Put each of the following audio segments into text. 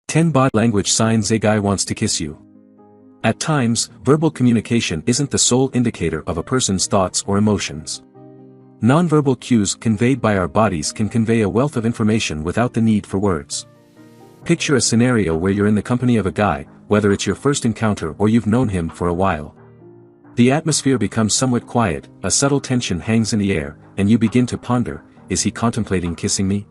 10 Body Language Signs a guy wants to kiss you. At times, verbal communication isn't the sole indicator of a person's thoughts or emotions. Nonverbal cues conveyed by our bodies can convey a wealth of information without the need for words. Picture a scenario where you're in the company of a guy, whether it's your first encounter or you've known him for a while. The atmosphere becomes somewhat quiet, a subtle tension hangs in the air, and you begin to ponder, is he contemplating kissing me?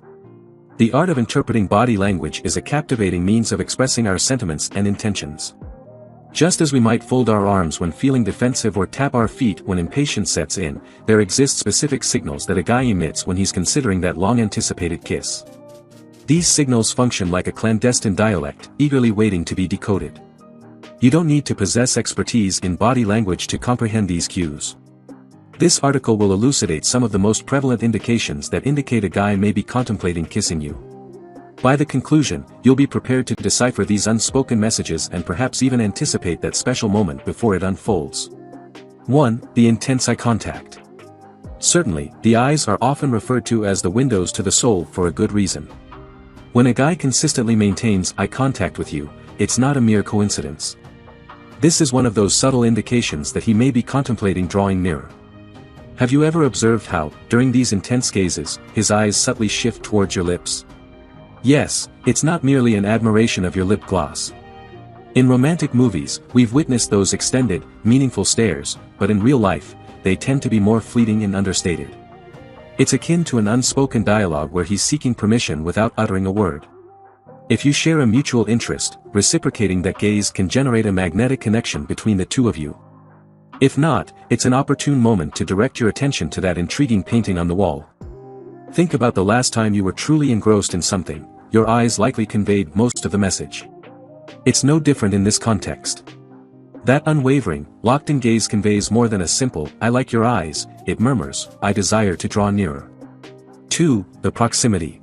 The art of interpreting body language is a captivating means of expressing our sentiments and intentions. Just as we might fold our arms when feeling defensive or tap our feet when impatience sets in, there exist specific signals that a guy emits when he's considering that long-anticipated kiss. These signals function like a clandestine dialect, eagerly waiting to be decoded. You don't need to possess expertise in body language to comprehend these cues. This article will elucidate some of the most prevalent indications that indicate a guy may be contemplating kissing you. By the conclusion, you'll be prepared to decipher these unspoken messages and perhaps even anticipate that special moment before it unfolds. 1. The intense eye contact. Certainly, the eyes are often referred to as the windows to the soul for a good reason. When a guy consistently maintains eye contact with you, it's not a mere coincidence. This is one of those subtle indications that he may be contemplating drawing nearer. Have you ever observed how, during these intense gazes, his eyes subtly shift towards your lips? Yes, it's not merely an admiration of your lip gloss. In romantic movies, we've witnessed those extended, meaningful stares, but in real life, they tend to be more fleeting and understated. It's akin to an unspoken dialogue where he's seeking permission without uttering a word. If you share a mutual interest, reciprocating that gaze can generate a magnetic connection between the two of you. If not, it's an opportune moment to direct your attention to that intriguing painting on the wall. Think about the last time you were truly engrossed in something, your eyes likely conveyed most of the message. It's no different in this context. That unwavering, locked-in gaze conveys more than a simple, "I like your eyes," it murmurs, "I desire to draw nearer." 2. The proximity.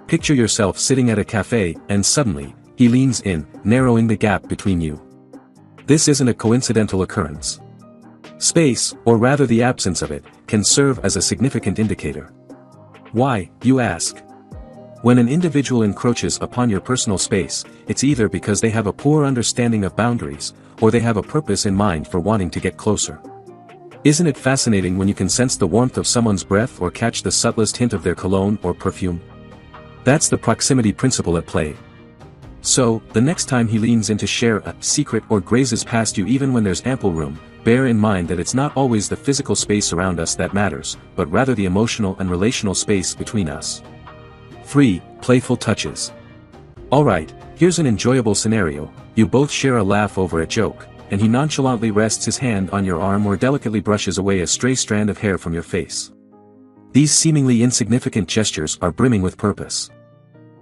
Picture yourself sitting at a cafe, and suddenly, he leans in, narrowing the gap between you. This isn't a coincidental occurrence. Space, or rather the absence of it, can serve as a significant indicator. Why, you ask? When an individual encroaches upon your personal space, it's either because they have a poor understanding of boundaries, or they have a purpose in mind for wanting to get closer. Isn't it fascinating when you can sense the warmth of someone's breath or catch the subtlest hint of their cologne or perfume? That's the proximity principle at play. So, the next time he leans in to share a secret or grazes past you even when there's ample room, bear in mind that it's not always the physical space around us that matters, but rather the emotional and relational space between us. 3. Playful touches. Alright, here's an enjoyable scenario. You both share a laugh over a joke, and he nonchalantly rests his hand on your arm or delicately brushes away a stray strand of hair from your face. These seemingly insignificant gestures are brimming with purpose.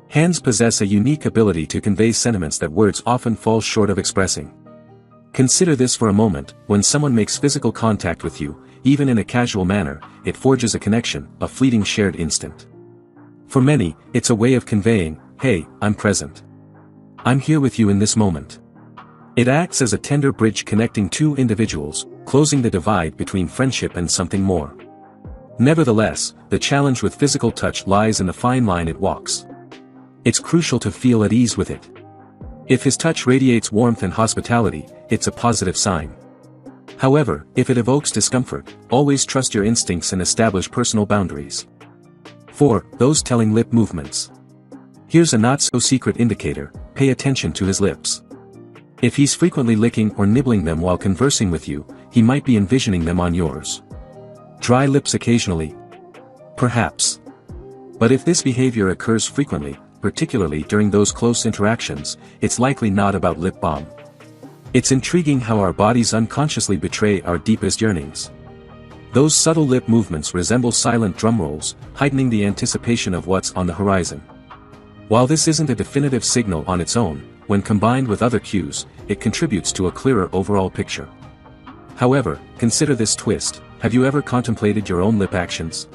Hands possess a unique ability to convey sentiments that words often fall short of expressing. Consider this for a moment: when someone makes physical contact with you, even in a casual manner, it forges a connection, a fleeting shared instant. For many, it's a way of conveying, "Hey, I'm present. I'm here with you in this moment." It acts as a tender bridge connecting two individuals, closing the divide between friendship and something more. Nevertheless, the challenge with physical touch lies in the fine line it walks. It's crucial to feel at ease with it. If his touch radiates warmth and hospitality, it's a positive sign. However, if it evokes discomfort, always trust your instincts and establish personal boundaries. 4. Those telling lip movements. Here's a not-so-secret indicator: pay attention to his lips. If he's frequently licking or nibbling them while conversing with you, he might be envisioning them on yours. Dry lips occasionally? Perhaps. But if this behavior occurs frequently, particularly during those close interactions, it's likely not about lip balm. It's intriguing how our bodies unconsciously betray our deepest yearnings. Those subtle lip movements resemble silent drum rolls, heightening the anticipation of what's on the horizon. While this isn't a definitive signal on its own, when combined with other cues, it contributes to a clearer overall picture. However, consider this twist: have you ever contemplated your own lip actions?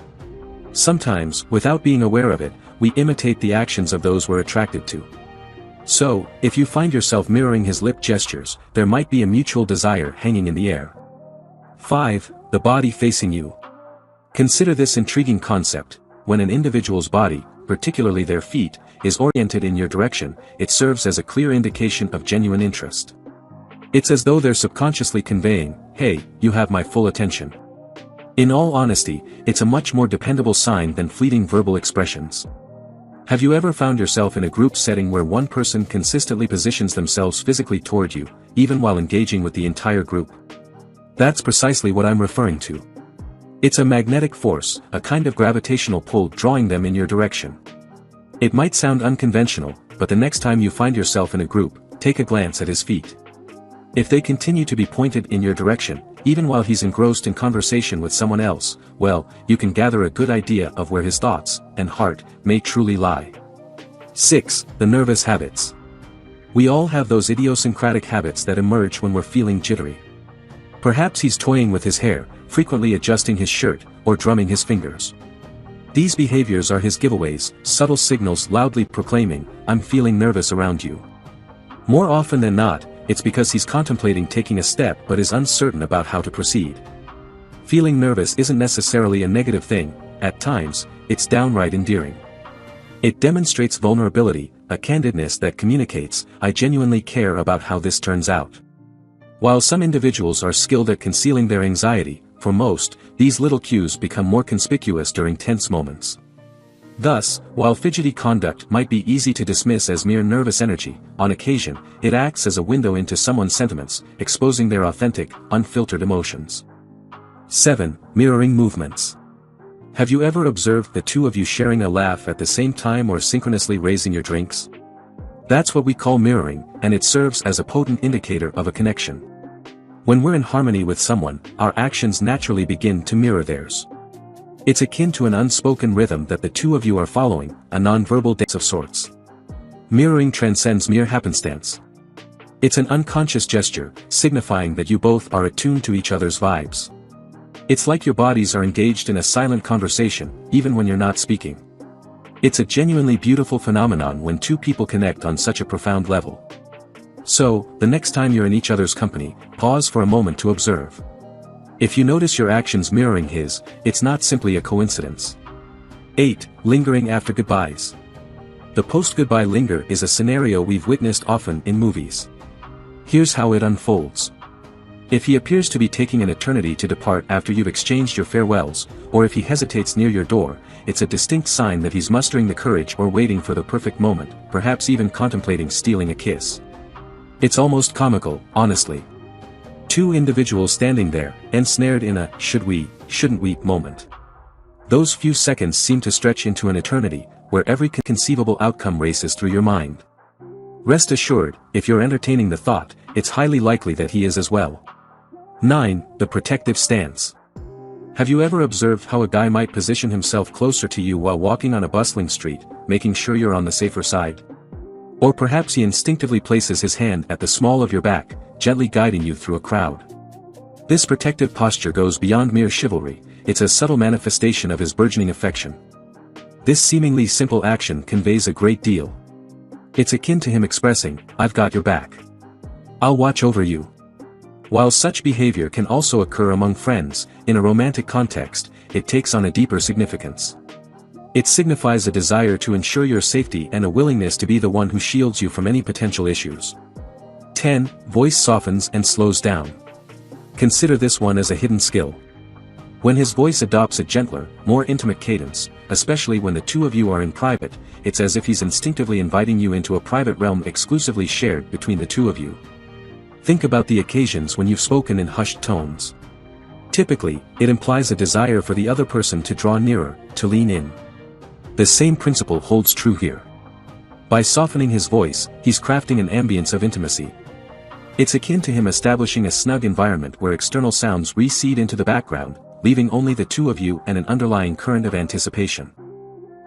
Sometimes, without being aware of it, we imitate the actions of those we're attracted to. So, if you find yourself mirroring his lip gestures, there might be a mutual desire hanging in the air. 5. The body facing you. Consider this intriguing concept: when an individual's body, particularly their feet, is oriented in your direction, it serves as a clear indication of genuine interest. It's as though they're subconsciously conveying, "Hey, you have my full attention." In all honesty, it's a much more dependable sign than fleeting verbal expressions. Have you ever found yourself in a group setting where one person consistently positions themselves physically toward you, even while engaging with the entire group? That's precisely what I'm referring to. It's a magnetic force, a kind of gravitational pull drawing them in your direction. It might sound unconventional, but the next time you find yourself in a group, take a glance at his feet. If they continue to be pointed in your direction, even while he's engrossed in conversation with someone else, well, you can gather a good idea of where his thoughts and heart may truly lie. 6. The nervous habits. We all have those idiosyncratic habits that emerge when we're feeling jittery. Perhaps he's toying with his hair, frequently adjusting his shirt, or drumming his fingers. These behaviors are his giveaways, subtle signals loudly proclaiming, "I'm feeling nervous around you." More often than not, it's because he's contemplating taking a step but is uncertain about how to proceed. Feeling nervous isn't necessarily a negative thing, at times, it's downright endearing. It demonstrates vulnerability, a candidness that communicates, "I genuinely care about how this turns out." While some individuals are skilled at concealing their anxiety, for most, these little cues become more conspicuous during tense moments. Thus, while fidgety conduct might be easy to dismiss as mere nervous energy, on occasion, it acts as a window into someone's sentiments, exposing their authentic, unfiltered emotions. 7. Mirroring movements. Have you ever observed the two of you sharing a laugh at the same time or synchronously raising your drinks? That's what we call mirroring, and it serves as a potent indicator of a connection. When we're in harmony with someone, our actions naturally begin to mirror theirs. It's akin to an unspoken rhythm that the two of you are following, a nonverbal dance of sorts. Mirroring transcends mere happenstance. It's an unconscious gesture, signifying that you both are attuned to each other's vibes. It's like your bodies are engaged in a silent conversation, even when you're not speaking. It's a genuinely beautiful phenomenon when two people connect on such a profound level. So, the next time you're in each other's company, pause for a moment to observe. If you notice your actions mirroring his, it's not simply a coincidence. 8. Lingering after goodbyes. The post-goodbye linger is a scenario we've witnessed often in movies. Here's how it unfolds. If he appears to be taking an eternity to depart after you've exchanged your farewells, or if he hesitates near your door, it's a distinct sign that he's mustering the courage or waiting for the perfect moment, perhaps even contemplating stealing a kiss. It's almost comical, honestly. Two individuals standing there, ensnared in a should we, shouldn't we moment. Those few seconds seem to stretch into an eternity, where every conceivable outcome races through your mind. Rest assured, if you're entertaining the thought, it's highly likely that he is as well. 9. The protective stance. Have you ever observed how a guy might position himself closer to you while walking on a bustling street, making sure you're on the safer side? Or perhaps he instinctively places his hand at the small of your back, gently guiding you through a crowd. This protective posture goes beyond mere chivalry, it's a subtle manifestation of his burgeoning affection. This seemingly simple action conveys a great deal. It's akin to him expressing, "I've got your back. I'll watch over you." While such behavior can also occur among friends, in a romantic context, it takes on a deeper significance. It signifies a desire to ensure your safety and a willingness to be the one who shields you from any potential issues. 10. Voice softens and slows down. Consider this one as a hidden skill. When his voice adopts a gentler, more intimate cadence, especially when the two of you are in private, it's as if he's instinctively inviting you into a private realm exclusively shared between the two of you. Think about the occasions when you've spoken in hushed tones. Typically, it implies a desire for the other person to draw nearer, to lean in. The same principle holds true here. By softening his voice, he's crafting an ambience of intimacy. It's akin to him establishing a snug environment where external sounds recede into the background, leaving only the two of you and an underlying current of anticipation.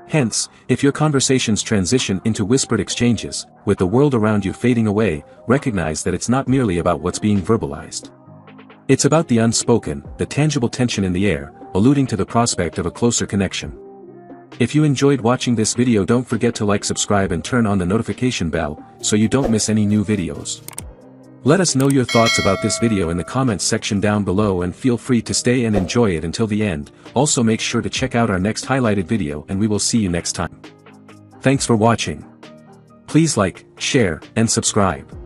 Hence, if your conversations transition into whispered exchanges, with the world around you fading away, recognize that it's not merely about what's being verbalized. It's about the unspoken, the tangible tension in the air, alluding to the prospect of a closer connection. If you enjoyed watching this video, don't forget to like, subscribe and turn on the notification bell, so you don't miss any new videos. Let us know your thoughts about this video in the comments section down below and feel free to stay and enjoy it until the end. Also make sure to check out our next highlighted video and we will see you next time. Thanks for watching. Please like, share, and subscribe.